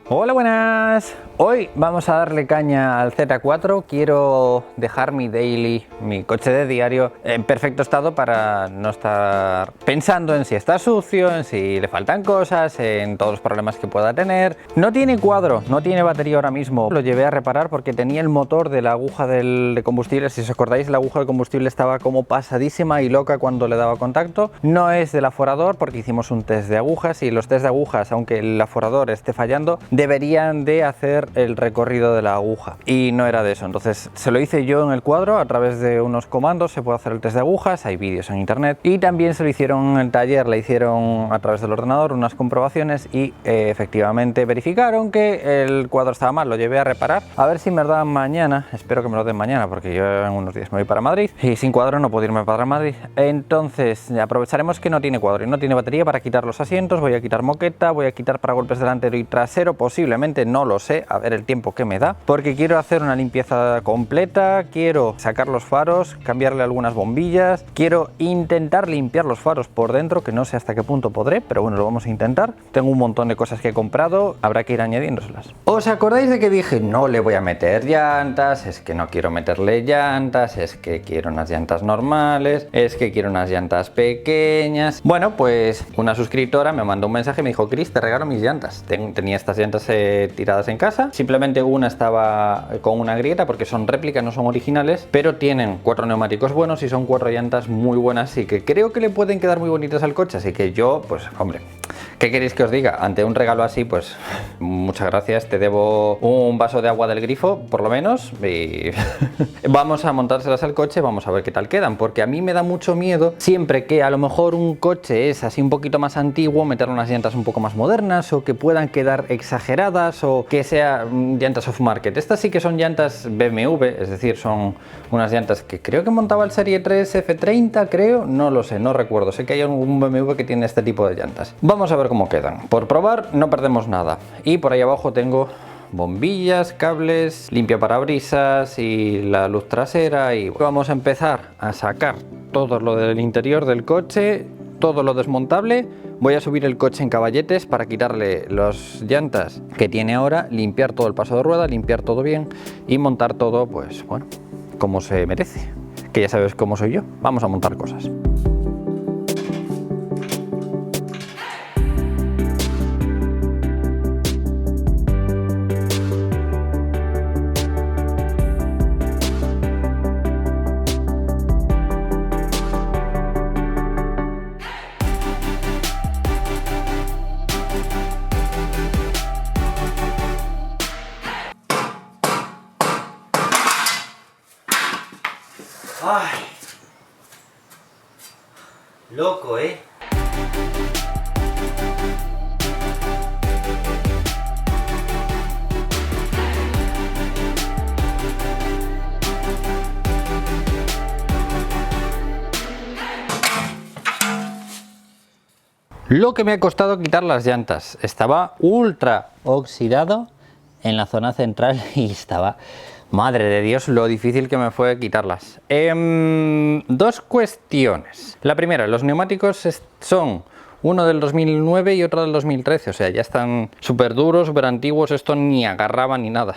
Hola, buenas. Hoy vamos a darle caña al Z4. Quiero dejar mi daily, mi coche de diario, en perfecto estado para no estar pensando en si está sucio, en si le faltan cosas, en todos los problemas que pueda tener. No tiene cuadro, no tiene batería ahora mismo. Lo llevé a reparar porque tenía el motor de la aguja de combustible. Si os acordáis, la aguja de combustible estaba como pasadísima y loca cuando le daba contacto. No es del aforador porque hicimos un test de agujas y los test de agujas, aunque el aforador esté fallando, deberían de hacer el recorrido de la aguja y no era de eso. Entonces se lo hice yo en el cuadro a través de unos comandos. Se puede hacer el test de agujas, hay vídeos en internet, y también se lo hicieron en el taller, le hicieron a través del ordenador unas comprobaciones y efectivamente verificaron que el cuadro estaba mal. Lo llevé a reparar, a ver si me lo dan mañana. Espero que me lo den mañana porque yo en unos días me voy para Madrid y sin cuadro no puedo irme para Madrid. Entonces aprovecharemos que no tiene cuadro y no tiene batería para quitar los asientos. Voy a quitar moqueta, voy a quitar paragolpes delantero y trasero, posiblemente, no lo sé, a ver el tiempo que me da, porque quiero hacer una limpieza completa. Quiero sacar los faros, cambiarle algunas bombillas, quiero intentar limpiar los faros por dentro, que no sé hasta qué punto podré, pero bueno, lo vamos a intentar. Tengo un montón de cosas que he comprado, habrá que ir añadiéndoselas. ¿Os acordáis de que dije no le voy a meter llantas? Es que no quiero meterle llantas, es que quiero unas llantas normales, es que quiero unas llantas pequeñas. Bueno, pues una suscriptora me mandó un mensaje y me dijo: Chris, te regalo mis llantas. Tenía estas llantas tiradas en casa, simplemente una estaba con una grieta porque son réplicas, no son originales, pero tienen 4 neumáticos buenos y son 4 llantas muy buenas y que creo que le pueden quedar muy bonitas al coche. Así que yo, pues hombre, ¿qué queréis que os diga? Ante un regalo así, pues muchas gracias, te debo un vaso de agua del grifo, por lo menos, y vamos a montárselas al coche, vamos a ver qué tal quedan, porque a mí me da mucho miedo siempre que a lo mejor un coche es así un poquito más antiguo, meterle unas llantas un poco más modernas o que puedan quedar exageradas o que sea llantas off market. Estas sí que son llantas BMW, es decir, son unas llantas que creo que montaba el Serie 3 F30, creo, no lo sé, no recuerdo, sé que hay un BMW que tiene este tipo de llantas. Vamos a ver cómo quedan. Por probar no perdemos nada. Y por ahí abajo tengo bombillas, cables, limpia parabrisas y la luz trasera. Y vamos a empezar a sacar todo lo del interior del coche, todo lo desmontable. Voy a subir el coche en caballetes para quitarle las llantas que tiene ahora, limpiar todo el paso de rueda, limpiar todo bien y montar todo, pues bueno, como se merece, que ya sabes cómo soy yo. Vamos a montar cosas. Ay, loco, ¿eh? Lo que me ha costado quitar las llantas. Estaba ultra oxidado en la zona central y estaba... Madre de Dios, lo difícil que me fue quitarlas. Dos cuestiones. La primera, los neumáticos son uno del 2009 y otro del 2013, o sea, ya están súper duros, súper antiguos, esto ni agarraba ni nada,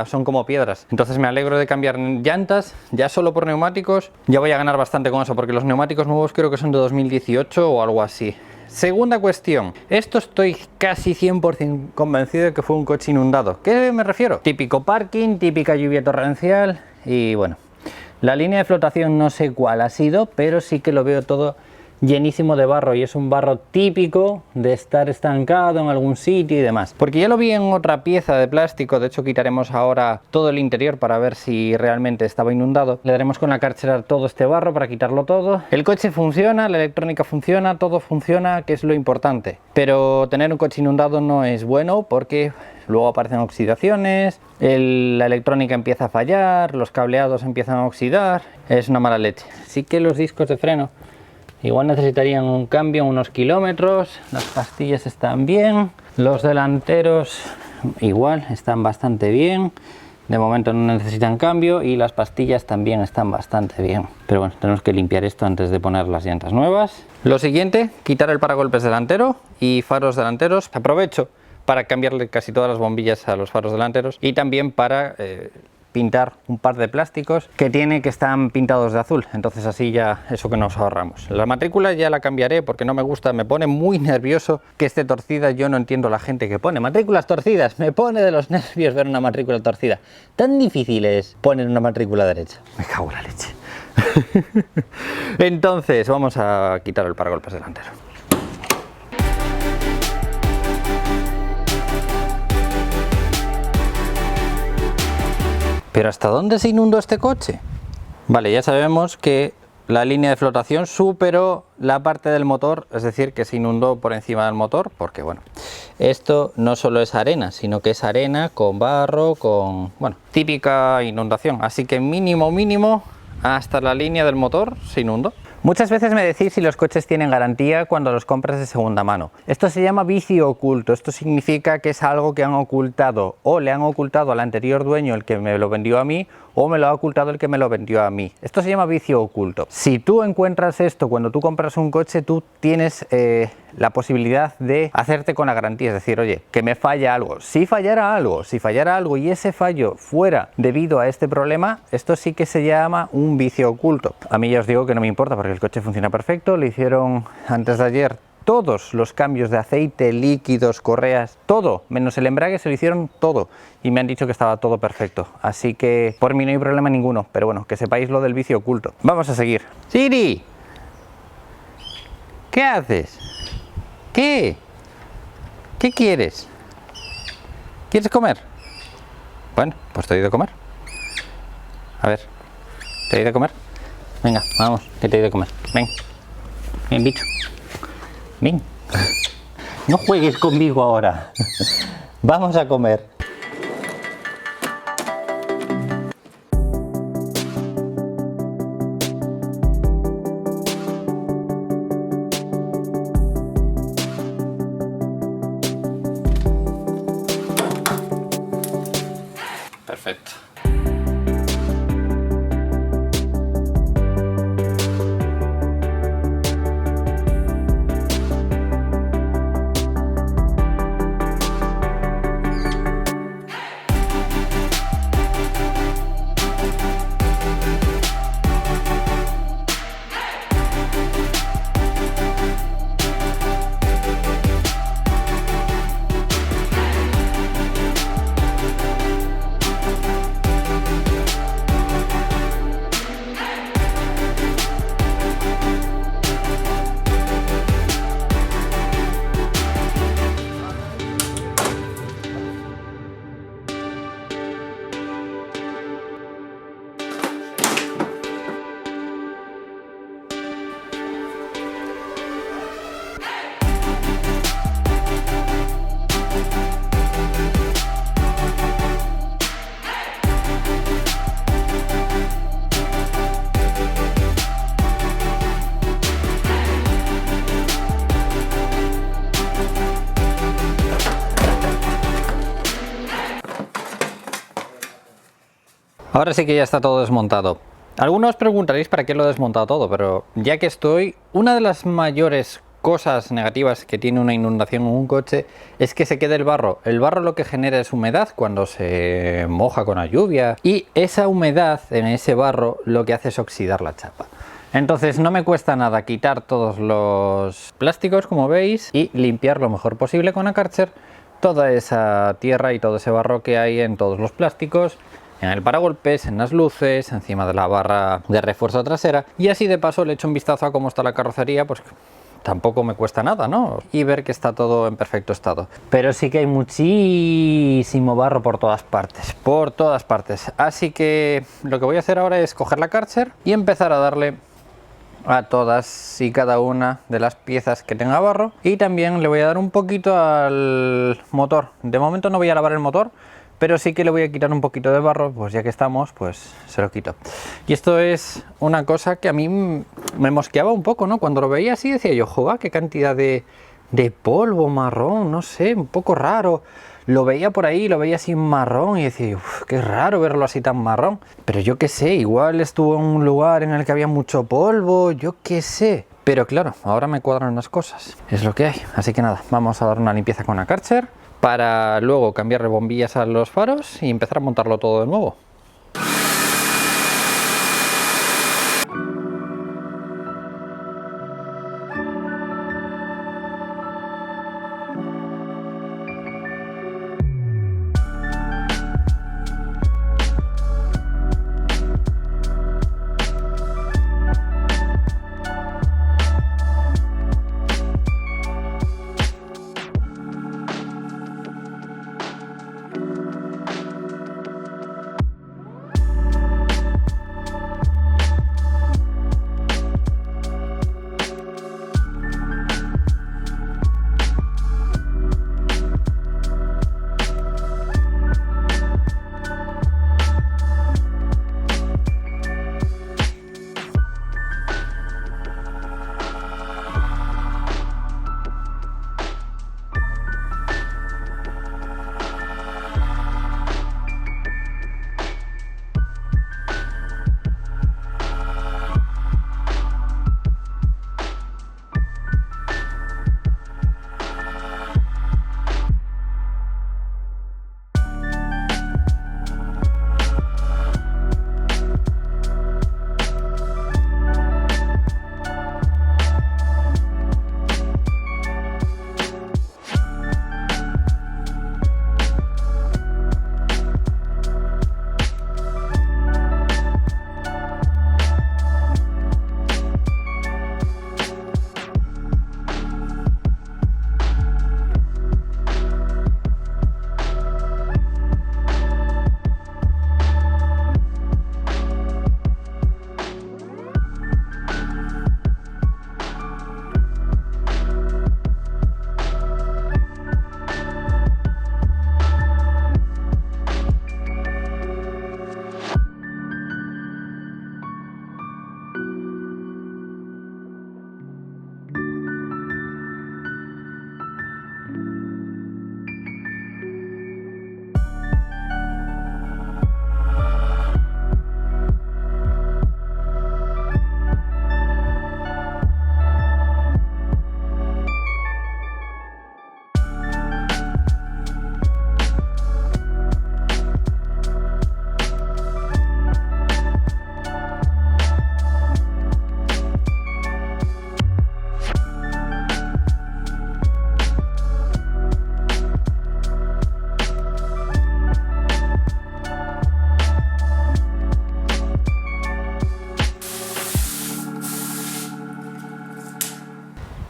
son como piedras. Entonces me alegro de cambiar llantas, ya solo por neumáticos, ya voy a ganar bastante con eso, porque los neumáticos nuevos creo que son de 2018 o algo así. Segunda cuestión, esto estoy casi 100% convencido de que fue un coche inundado. ¿Qué me refiero? Típico parking, típica lluvia torrencial y bueno, la línea de flotación no sé cuál ha sido, pero sí que lo veo todo llenísimo de barro y es un barro típico de estar estancado en algún sitio y demás. Porque ya lo vi en otra pieza de plástico, de hecho quitaremos ahora todo el interior para ver si realmente estaba inundado. Le daremos con la Karcher todo este barro para quitarlo todo. El coche funciona, la electrónica funciona, todo funciona, que es lo importante. Pero tener un coche inundado no es bueno porque luego aparecen oxidaciones, la electrónica empieza a fallar, los cableados empiezan a oxidar, es una mala leche. Sí que los discos de freno igual necesitarían un cambio, unos kilómetros. Las pastillas están bien, los delanteros igual están bastante bien, de momento no necesitan cambio y las pastillas también están bastante bien. Pero bueno, tenemos que limpiar esto antes de poner las llantas nuevas. Lo siguiente, quitar el paragolpes delantero y faros delanteros. Aprovecho para cambiarle casi todas las bombillas a los faros delanteros y también para pintar un par de plásticos que tiene que están pintados de azul, entonces así ya eso que nos ahorramos. La matrícula ya la cambiaré porque no me gusta, me pone muy nervioso que esté torcida. Yo no entiendo la gente que pone matrículas torcidas, me pone de los nervios ver una matrícula torcida. Tan difícil es poner una matrícula derecha, me cago en la leche. Entonces vamos a quitar el paragolpes delantero. ¿Pero hasta dónde se inundó este coche? Vale, ya sabemos que la línea de flotación superó la parte del motor, es decir, que se inundó por encima del motor, porque bueno, esto no solo es arena, sino que es arena con barro, con, bueno, típica inundación, así que mínimo hasta la línea del motor se inundó. Muchas veces me decís si los coches tienen garantía cuando los compras de segunda mano. Esto se llama vicio oculto. Esto significa que es algo que han ocultado o le han ocultado al anterior dueño, el que me lo vendió a mí, o me lo ha ocultado el que me lo vendió a mí. Esto se llama vicio oculto. Si tú encuentras esto cuando tú compras un coche, tú tienes la posibilidad de hacerte con la garantía, es decir, oye, que me falla algo. Si fallara algo y ese fallo fuera debido a este problema, esto sí que se llama un vicio oculto. A mí ya os digo que no me importa porque el coche funciona perfecto. Le hicieron antes de ayer todos los cambios de aceite, líquidos, correas, todo, menos el embrague se lo hicieron todo y me han dicho que estaba todo perfecto, así que por mí no hay problema ninguno, pero bueno, que sepáis lo del vicio oculto. Vamos a seguir. Siri, ¿qué haces? ¿Qué quieres? ¿Quieres comer? Bueno, pues te doy de comer. A ver, ¿te doy de comer? Venga, vamos, que te doy de comer. Ven, ven bicho. Ven, no juegues conmigo ahora. Vamos a comer. Perfecto. Ahora sí que ya está todo desmontado. Algunos preguntaréis para qué lo he desmontado todo, pero ya que estoy, una de las mayores cosas negativas que tiene una inundación en un coche es que se quede el barro. El barro lo que genera es humedad cuando se moja con la lluvia y esa humedad en ese barro lo que hace es oxidar la chapa. Entonces no me cuesta nada quitar todos los plásticos, como veis, y limpiar lo mejor posible con la Kärcher toda esa tierra y todo ese barro que hay en todos los plásticos, en el paragolpes, en las luces, encima de la barra de refuerzo trasera, y así de paso le echo un vistazo a cómo está la carrocería, pues tampoco me cuesta nada, ¿no? Y ver que está todo en perfecto estado. Pero sí que hay muchísimo barro por todas partes, así que lo que voy a hacer ahora es coger la Kärcher y empezar a darle a todas y cada una de las piezas que tenga barro, y también le voy a dar un poquito al motor. De momento no voy a lavar el motor, pero sí que le voy a quitar un poquito de barro, pues ya que estamos, pues se lo quito. Y esto es una cosa que a mí me mosqueaba un poco, ¿no? Cuando lo veía así decía yo, joder, qué cantidad de polvo marrón, no sé, un poco raro. Lo veía por ahí, lo veía así marrón y decía, uff, qué raro verlo así tan marrón. Pero yo qué sé, igual estuvo en un lugar en el que había mucho polvo, yo qué sé. Pero claro, ahora me cuadran las cosas, es lo que hay. Así que nada, vamos a dar una limpieza con la Kärcher para luego cambiarle bombillas a los faros y empezar a montarlo todo de nuevo.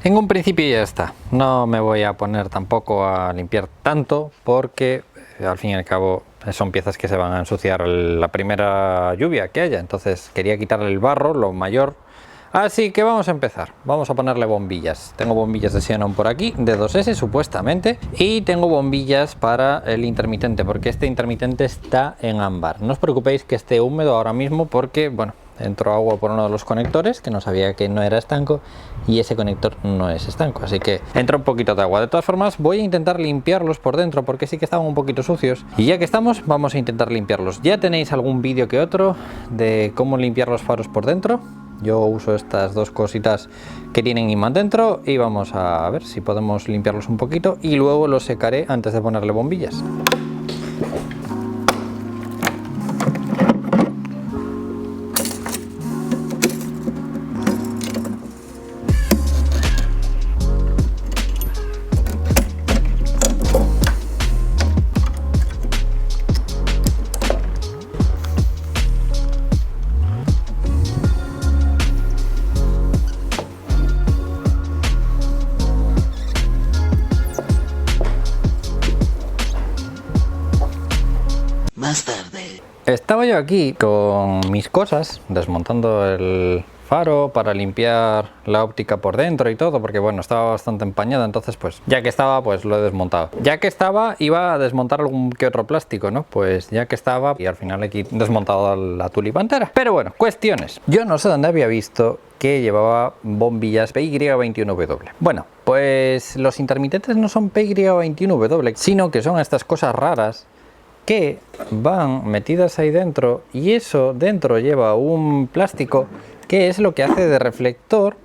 En un principio ya está, no me voy a poner tampoco a limpiar tanto porque al fin y al cabo son piezas que se van a ensuciar la primera lluvia que haya, entonces quería quitarle el barro, lo mayor. Así que vamos a empezar, vamos a ponerle bombillas. Tengo bombillas de xenón por aquí, de 2S supuestamente, y tengo bombillas para el intermitente, porque este intermitente está en ámbar. No os preocupéis que esté húmedo ahora mismo porque, bueno, entró agua por uno de los conectores, que no sabía que no era estanco, y ese conector no es estanco, así que entra un poquito de agua. De todas formas, voy a intentar limpiarlos por dentro, porque sí que estaban un poquito sucios, y ya que estamos, vamos a intentar limpiarlos. ¿Ya tenéis algún vídeo que otro de cómo limpiar los faros por dentro? Yo uso estas dos cositas que tienen imán dentro y vamos a ver si podemos limpiarlos un poquito y luego los secaré antes de ponerle bombillas. Más tarde. Estaba yo aquí con mis cosas, desmontando el faro para limpiar la óptica por dentro y todo, porque bueno, estaba bastante empañada, entonces pues ya que estaba, pues lo he desmontado. Ya que estaba, iba a desmontar algún que otro plástico, ¿no? Pues ya que estaba, y al final he desmontado la tulipantera. Pero bueno, cuestiones. Yo no sé dónde había visto que llevaba bombillas PY21W. Bueno, pues los intermitentes no son PY21W, sino que son estas cosas raras que van metidas ahí dentro, y eso dentro lleva un plástico que es lo que hace de reflector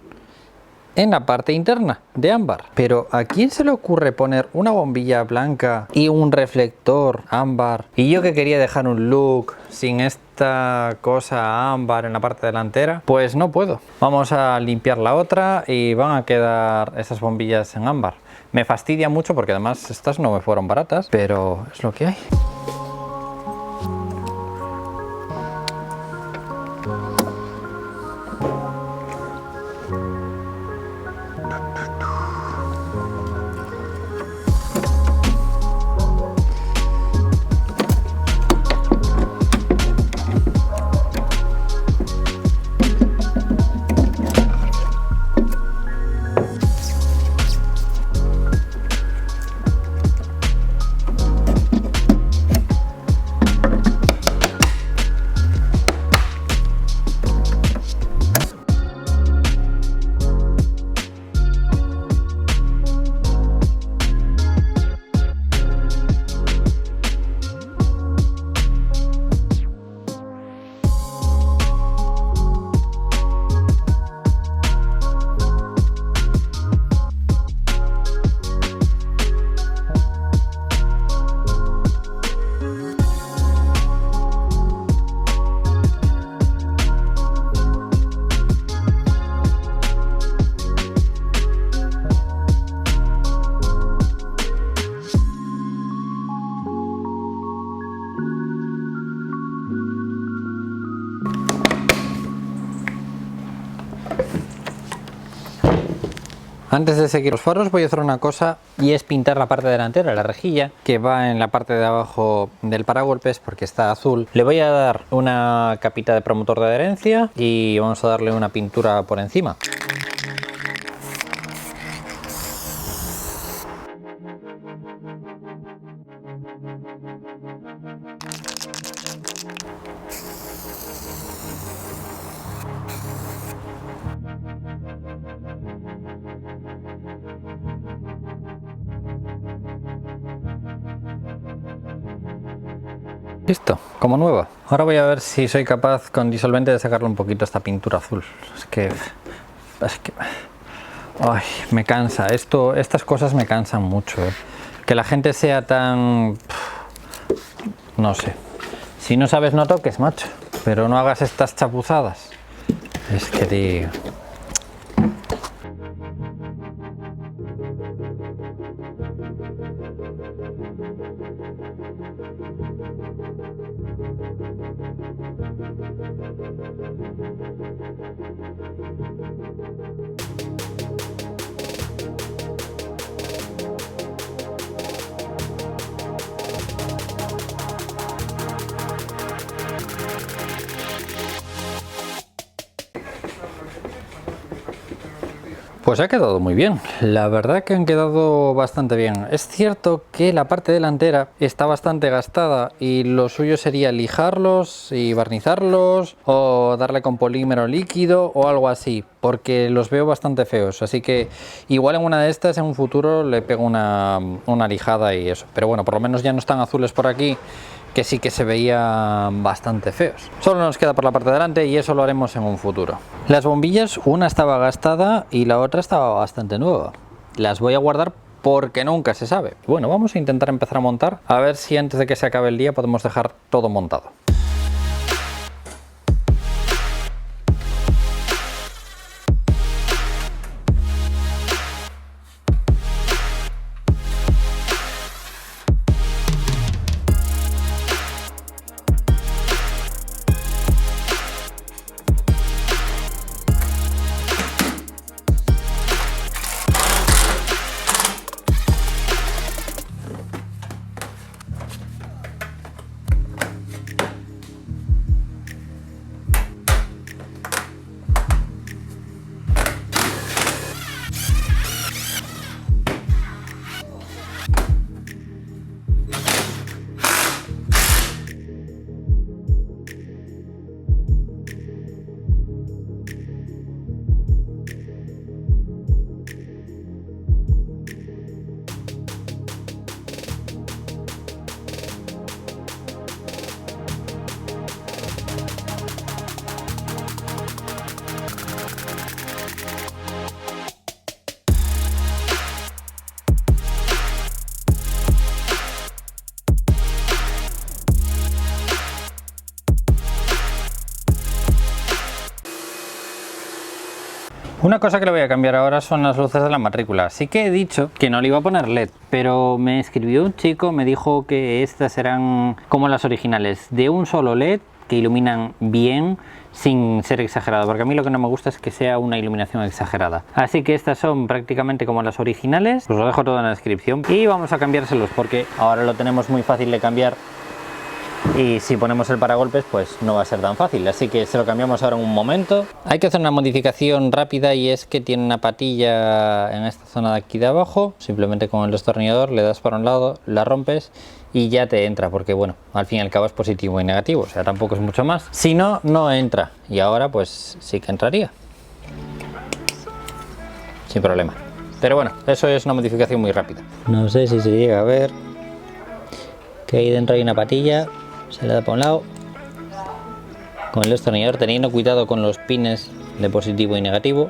en la parte interna de ámbar. Pero ¿a quién se le ocurre poner una bombilla blanca y un reflector ámbar? Y yo que quería dejar un look sin esta cosa ámbar en la parte delantera, pues no puedo. Vamos a limpiar la otra y van a quedar esas bombillas en ámbar. Me fastidia mucho porque además estas no me fueron baratas, pero es lo que hay. Antes de seguir los faros voy a hacer una cosa y es pintar la parte delantera, la rejilla que va en la parte de abajo del paragolpes porque está azul. Le voy a dar una capita de promotor de adherencia y vamos a darle una pintura por encima. Listo, como nueva. Ahora voy a ver si soy capaz con disolvente de sacarle un poquito esta pintura azul. Es que ay, me cansa. Estas cosas me cansan mucho. Que la gente sea tan... no sé. Si no sabes, no toques, macho. Pero no hagas estas chapuzadas. Es que tío... Pues ha quedado muy bien, la verdad que han quedado bastante bien. Es cierto que la parte delantera está bastante gastada y lo suyo sería lijarlos y barnizarlos o darle con polímero líquido o algo así, porque los veo bastante feos. Así que igual en una de estas en un futuro le pego una lijada y eso. Pero bueno, por lo menos ya no están azules por aquí, que sí que se veían bastante feos. Solo nos queda por la parte de delante y eso lo haremos en un futuro. Las bombillas, una estaba gastada y la otra estaba bastante nueva. Las voy a guardar porque nunca se sabe. Bueno, vamos a intentar empezar a montar, a ver si antes de que se acabe el día podemos dejar todo montado. Una cosa que le voy a cambiar ahora son las luces de la matrícula. Sí que he dicho que no le iba a poner LED, pero me escribió un chico, me dijo que estas eran como las originales, de un solo LED que iluminan bien sin ser exagerado, porque a mí lo que no me gusta es que sea una iluminación exagerada. Así que estas son prácticamente como las originales, os lo dejo todo en la descripción y vamos a cambiárselos porque ahora lo tenemos muy fácil de cambiar. Y si ponemos el paragolpes pues no va a ser tan fácil, así que se lo cambiamos ahora en un momento. Hay que hacer una modificación rápida y es que tiene una patilla en esta zona de aquí de abajo. Simplemente con el destornillador le das para un lado, la rompes y ya te entra, porque bueno, al fin y al cabo es positivo y negativo, o sea, tampoco es mucho más. Si no, no entra, y ahora pues sí que entraría sin problema. Pero bueno, eso es una modificación muy rápida. No sé si se llega a ver que ahí dentro hay una patilla. Se le da para un lado con el destornillador, teniendo cuidado con los pines de positivo y negativo.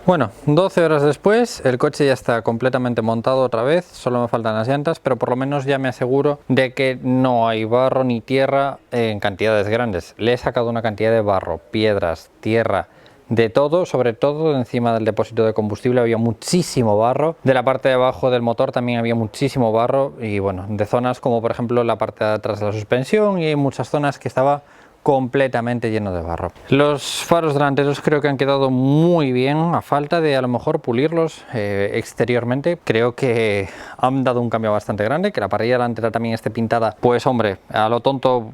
Bueno, 12 horas después el coche ya está completamente montado otra vez, solo me faltan las llantas, pero por lo menos ya me aseguro de que no hay barro ni tierra en cantidades grandes. Le he sacado una cantidad de barro, piedras, tierra, de todo, sobre todo encima del depósito de combustible había muchísimo barro, de la parte de abajo del motor también había muchísimo barro y bueno, de zonas como por ejemplo la parte de atrás de la suspensión y hay muchas zonas que estaba completamente lleno de barro. Los faros delanteros creo que han quedado muy bien, a falta de a lo mejor pulirlos exteriormente. Creo que han dado un cambio bastante grande, que la parrilla delantera también esté pintada, pues hombre, a lo tonto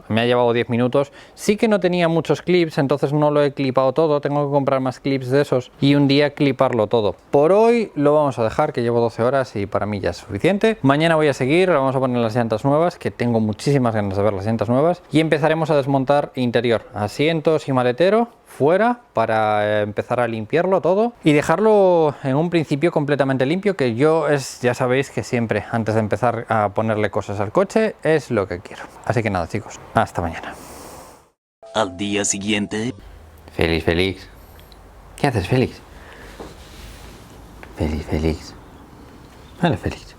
me ha llevado 10 minutos. Sí que no tenía muchos clips, entonces no lo he clipado todo, tengo que comprar más clips de esos y un día cliparlo todo. Por hoy lo vamos a dejar, que llevo 12 horas y para mí ya es suficiente. Mañana voy a seguir, vamos a poner las llantas nuevas, que tengo muchísimas ganas de ver las llantas nuevas, y empezaremos a desmontar interior, asientos y maletero fuera para empezar a limpiarlo todo y dejarlo en un principio completamente limpio, que ya sabéis que siempre antes de empezar a ponerle cosas al coche es lo que quiero. Así que nada chicos, hasta mañana. Al día siguiente. Félix. ¿Qué haces, Félix? Félix. Vale, Félix.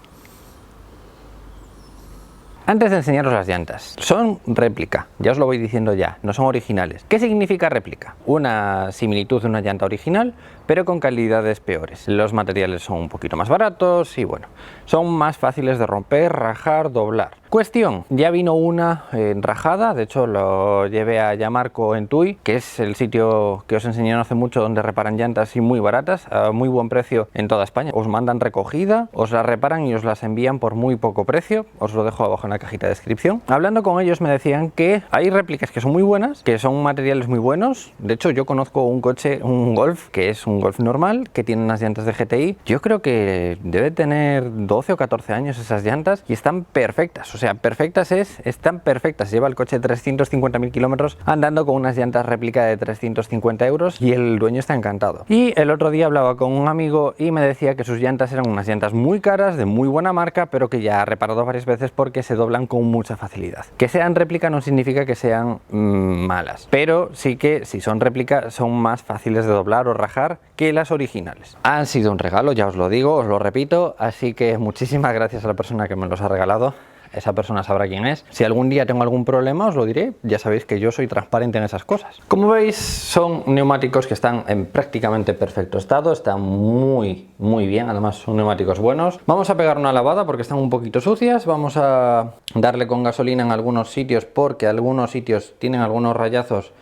Antes de enseñaros las llantas, son réplica, ya os lo voy diciendo ya, no son originales. ¿Qué significa réplica? Una similitud de una llanta original, pero con calidades peores. Los materiales son un poquito más baratos y bueno, son más fáciles de romper, rajar, doblar. Cuestión, ya vino una rajada, de hecho lo llevé a Yamarco en Tui, que es el sitio que os enseñé no hace mucho donde reparan llantas y muy baratas, a muy buen precio en toda España. Os mandan recogida, os las reparan y os las envían por muy poco precio, os lo dejo abajo en la cajita de descripción. Hablando con ellos me decían que hay réplicas que son muy buenas, que son materiales muy buenos. De hecho yo conozco un coche, un Golf, que es un Golf normal, que tiene unas llantas de GTI. Yo creo que debe tener 12 o 14 años esas llantas y están perfectas, o sea, perfectas están perfectas. Lleva el coche 350.000 kilómetros andando con unas llantas réplica de 350 euros y el dueño está encantado. Y el otro día hablaba con un amigo y me decía que sus llantas eran unas llantas muy caras, de muy buena marca, pero que ya ha reparado varias veces porque se doblan con mucha facilidad. Que sean réplica no significa que sean malas, pero sí que si son réplica son más fáciles de doblar o rajar que las originales. Han sido un regalo, ya os lo digo, os lo repito, así que muchísimas gracias a la persona que me los ha regalado. esa persona sabrá quién es. Si algún día tengo algún problema os lo diré, ya sabéis que yo soy transparente en esas cosas. Como veis, son neumáticos que están en prácticamente perfecto estado, están muy bien, además son neumáticos buenos. Vamos a pegar una lavada porque están un poquito sucias, vamos a darle con gasolina en algunos sitios porque algunos sitios tienen algunos rayazos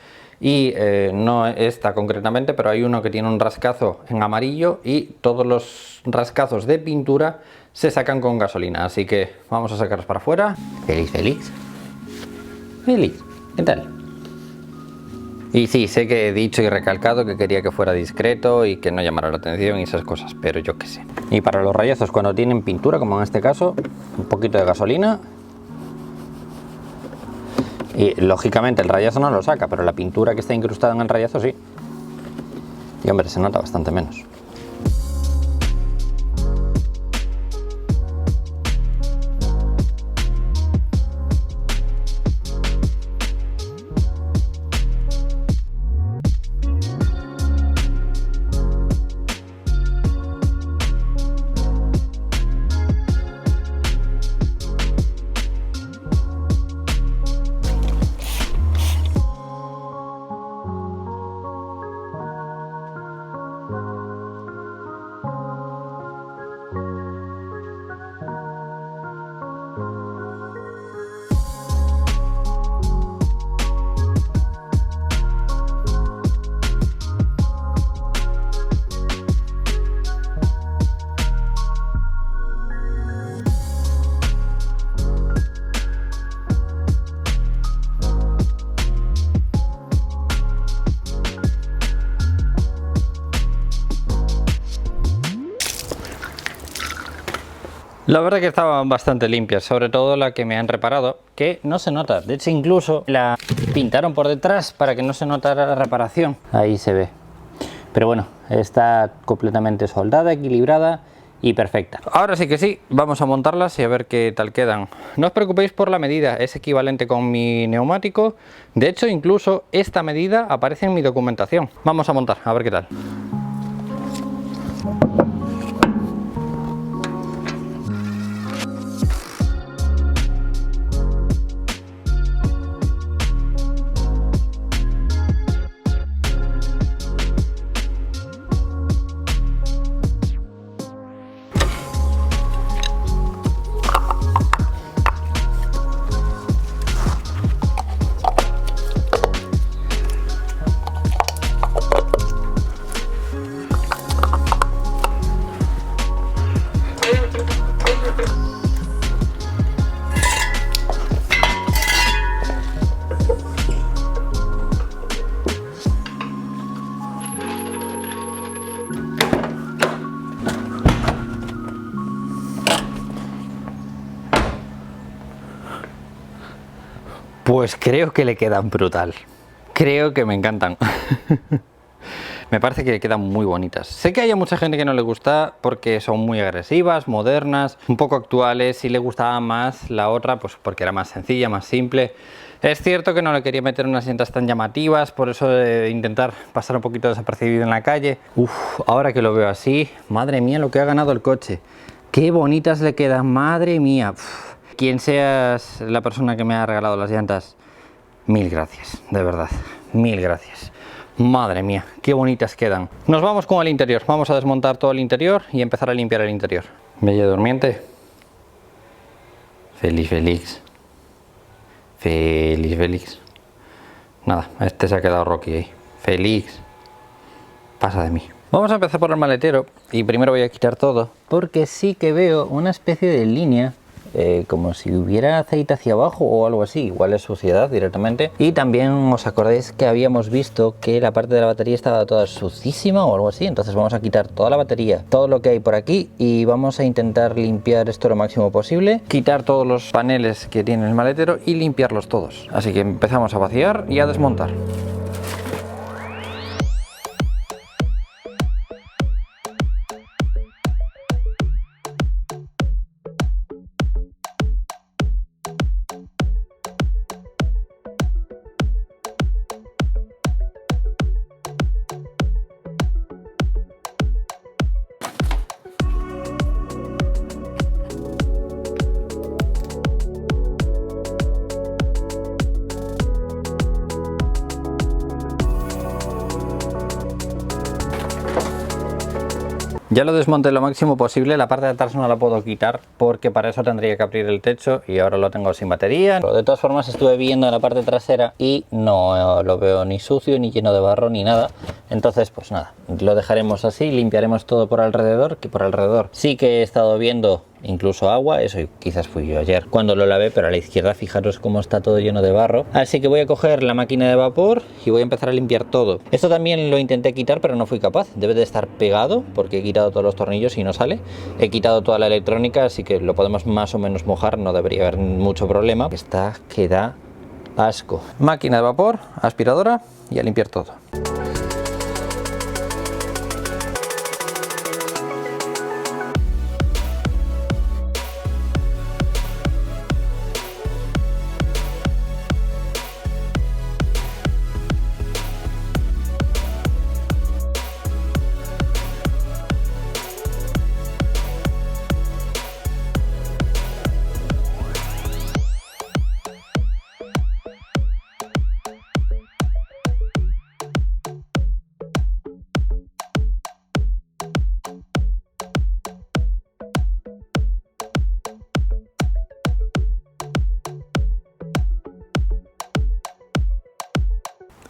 y no esta concretamente, pero hay uno que tiene un rascazo en amarillo y todos los rascazos de pintura se sacan con gasolina, así que vamos a sacarlos para afuera. Feliz, ¿qué tal? Y sí, sé que he dicho y recalcado que quería que fuera discreto y que no llamara la atención y esas cosas, pero yo qué sé. Y para los rayazos, cuando tienen pintura, como en este caso, un poquito de gasolina. Y lógicamente el rayazo no lo saca, pero la pintura que está incrustada en el rayazo sí. Y hombre, se nota bastante menos. La verdad que estaban bastante limpias, sobre todo la que me han reparado, que no se nota. De hecho, incluso la pintaron por detrás para que no se notara la reparación. Ahí se ve. Pero bueno, está completamente soldada, equilibrada y perfecta. Ahora sí que sí, vamos a montarlas y a ver qué tal quedan. No os preocupéis por la medida, es equivalente con mi neumático. De hecho, incluso esta medida aparece en mi documentación. Vamos a montar, a ver qué tal. Pues creo que le quedan brutal. Creo que me encantan. Me parece que quedan muy bonitas. Sé que hay mucha gente que no le gusta porque son muy agresivas, modernas, un poco actuales, y le gustaba más la otra pues porque era más sencilla, más simple. Es cierto que no le quería meter unas llantas tan llamativas, por eso de intentar pasar un poquito desapercibido en la calle. Ahora que lo veo así, madre mía lo que ha ganado el coche. Qué bonitas le quedan, madre mía. Quien seas la persona que me ha regalado las llantas, mil gracias, de verdad, mil gracias. Madre mía, qué bonitas quedan. Nos vamos con el interior, vamos a desmontar todo el interior y empezar a limpiar el interior. Bella durmiente. Feliz, feliz. Feliz, feliz. Nada, este se ha quedado Rocky ahí. Feliz. Pasa de mí. Vamos a empezar por el maletero y primero voy a quitar todo porque sí que veo una especie de línea. Como si hubiera aceite hacia abajo o algo así, igual es suciedad directamente. Y también os acordáis que habíamos visto que la parte de la batería estaba toda sucísima o algo así, entonces vamos a quitar toda la batería, todo lo que hay por aquí, y vamos a intentar limpiar esto lo máximo posible, quitar todos los paneles que tiene el maletero y limpiarlos todos. Así que empezamos a vaciar y a desmontar. Ya lo desmonté lo máximo posible, la parte de atrás no la puedo quitar porque para eso tendría que abrir el techo y ahora lo tengo sin batería. Pero de todas formas estuve viendo la parte trasera y no lo veo ni sucio, ni lleno de barro, ni nada. Entonces pues nada, lo dejaremos así, limpiaremos todo por alrededor, que por alrededor sí que he estado viendo incluso agua, eso quizás fui yo ayer cuando lo lavé, pero a la izquierda fijaros cómo está todo lleno de barro. Así que voy a coger la máquina de vapor y voy a empezar a limpiar todo. Esto también lo intenté quitar pero no fui capaz, debe de estar pegado porque he quitado todos los tornillos y no sale. He quitado toda la electrónica, así que lo podemos más o menos mojar, no debería haber mucho problema. Esta que da asco. Máquina de vapor, aspiradora y a limpiar todo.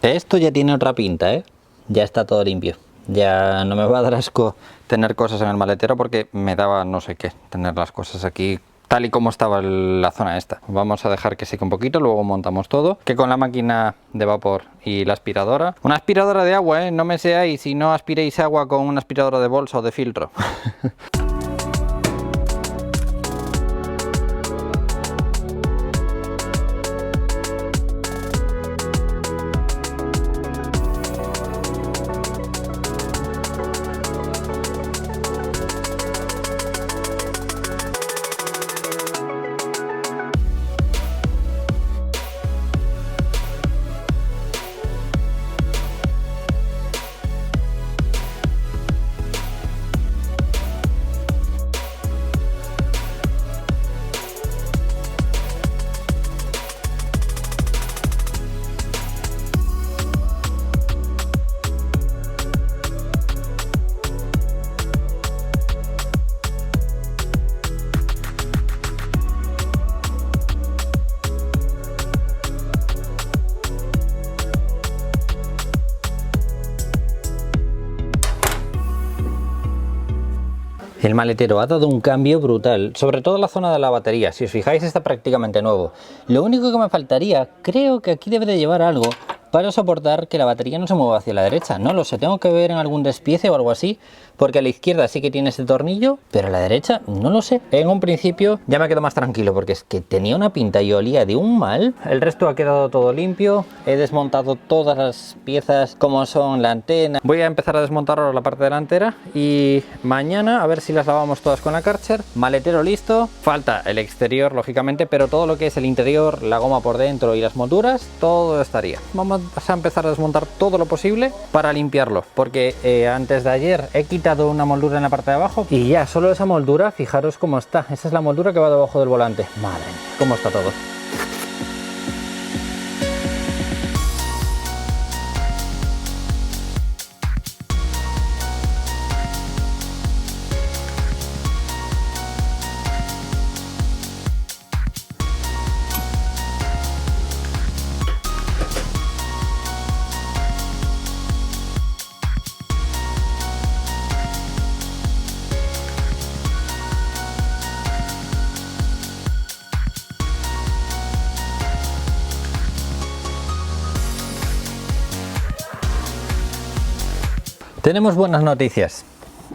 Esto ya tiene otra pinta, ¿eh? Ya está todo limpio. Ya no me va a dar asco tener cosas en el maletero porque me daba no sé qué tener las cosas aquí tal y como estaba la zona esta. Vamos a dejar que seque un poquito, luego montamos todo. Que con la máquina de vapor y la aspiradora. Una aspiradora de agua, ¿eh? No me seáis si no aspiréis agua con una aspiradora de bolsa o de filtro. El maletero ha dado un cambio brutal, sobre todo la zona de la batería. Si os fijáis está prácticamente nuevo. Lo único que me faltaría, creo que aquí debe de llevar algo para soportar que la batería no se mueva hacia la derecha. No lo sé, tengo que ver en algún despiece o algo así, porque a la izquierda sí que tiene este tornillo, pero a la derecha no lo sé. En un principio ya me quedo más tranquilo porque es que tenía una pinta y olía de un mal. El resto ha quedado todo limpio. He desmontado todas las piezas como son la antena. Voy a empezar a desmontar ahora la parte delantera y mañana a ver si las lavamos todas con la Kärcher. Maletero listo. Falta el exterior lógicamente, pero todo lo que es el interior, la goma por dentro y las molduras, todo estaría. Vamos a empezar a desmontar todo lo posible para limpiarlo, porque antes de ayer he quitado una moldura en la parte de abajo y ya solo esa moldura, fijaros cómo está. Esa es la moldura que va debajo del volante. Madre mía, cómo está todo. Tenemos buenas noticias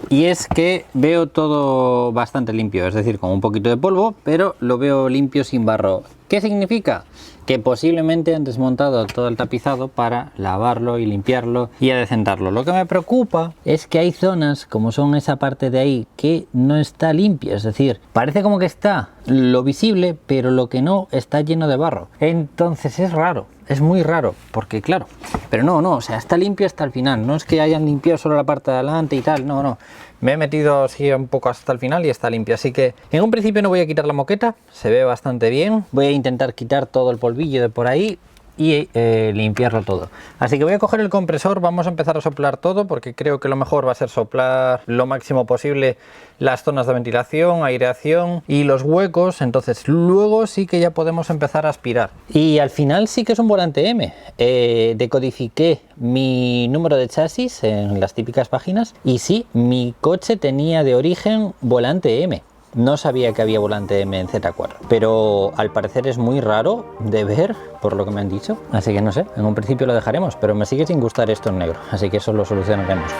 y es que veo todo bastante limpio, es decir, con un poquito de polvo, pero lo veo limpio sin barro. ¿Qué significa? Que posiblemente han desmontado todo el tapizado para lavarlo y limpiarlo y adecentarlo. Lo que me preocupa es que hay zonas, como son esa parte de ahí, que no está limpia, es decir, parece como que está lo visible, pero lo que no está lleno de barro. Entonces es raro, es muy raro, porque claro, pero no, o sea, está limpio hasta el final, no es que hayan limpiado solo la parte de adelante y tal, no. Me he metido así un poco hasta el final y está limpio, así que en un principio no voy a quitar la moqueta, se ve bastante bien. Voy a intentar quitar todo el polvillo de por ahí y limpiarlo todo. Así que voy a coger el compresor, vamos a empezar a soplar todo porque creo que lo mejor va a ser soplar lo máximo posible las zonas de ventilación, aireación y los huecos. Entonces luego sí que ya podemos empezar a aspirar. Y al final sí que es un volante M. Decodifiqué mi número de chasis en las típicas páginas y sí, mi coche tenía de origen volante M. No sabía que había volante M en Z4, pero al parecer es muy raro de ver, por lo que me han dicho. Así que no sé, en un principio lo dejaremos, pero me sigue sin gustar esto en negro, así que eso lo solucionaremos.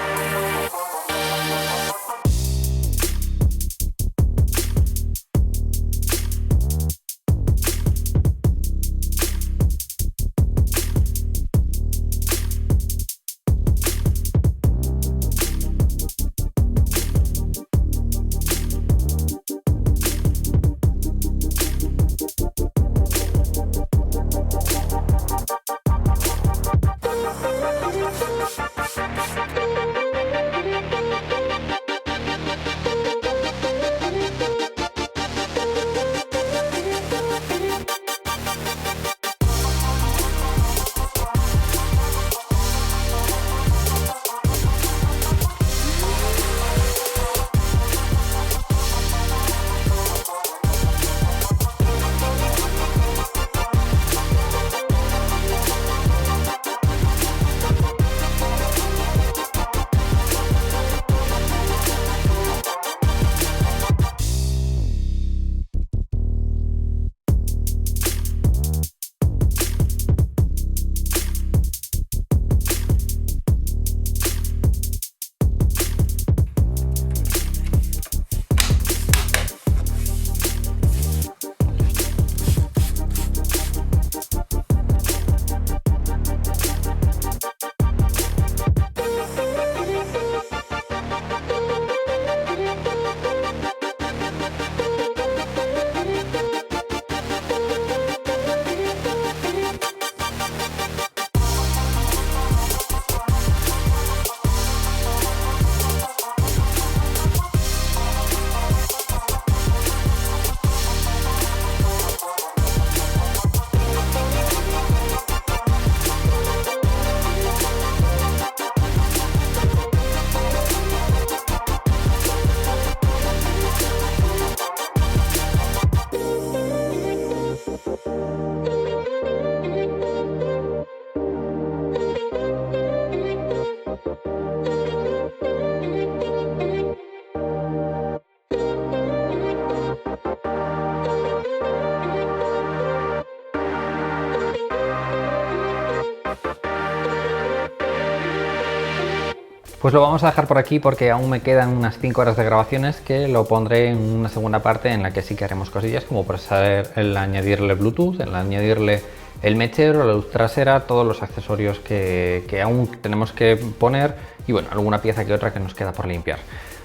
Pues lo vamos a dejar por aquí porque aún me quedan unas 5 horas de grabaciones que lo pondré en una segunda parte en la que sí que haremos cosillas como por saber el añadirle Bluetooth, el añadirle el mechero, la luz trasera, todos los accesorios que aún tenemos que poner y bueno, alguna pieza que otra que nos queda por limpiar.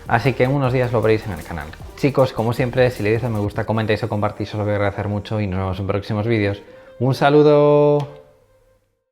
Así que en unos días lo veréis en el canal. Chicos, como siempre, si le dais a me gusta, comentáis o compartís, os lo voy a agradecer mucho y nos vemos en próximos vídeos. ¡Un saludo!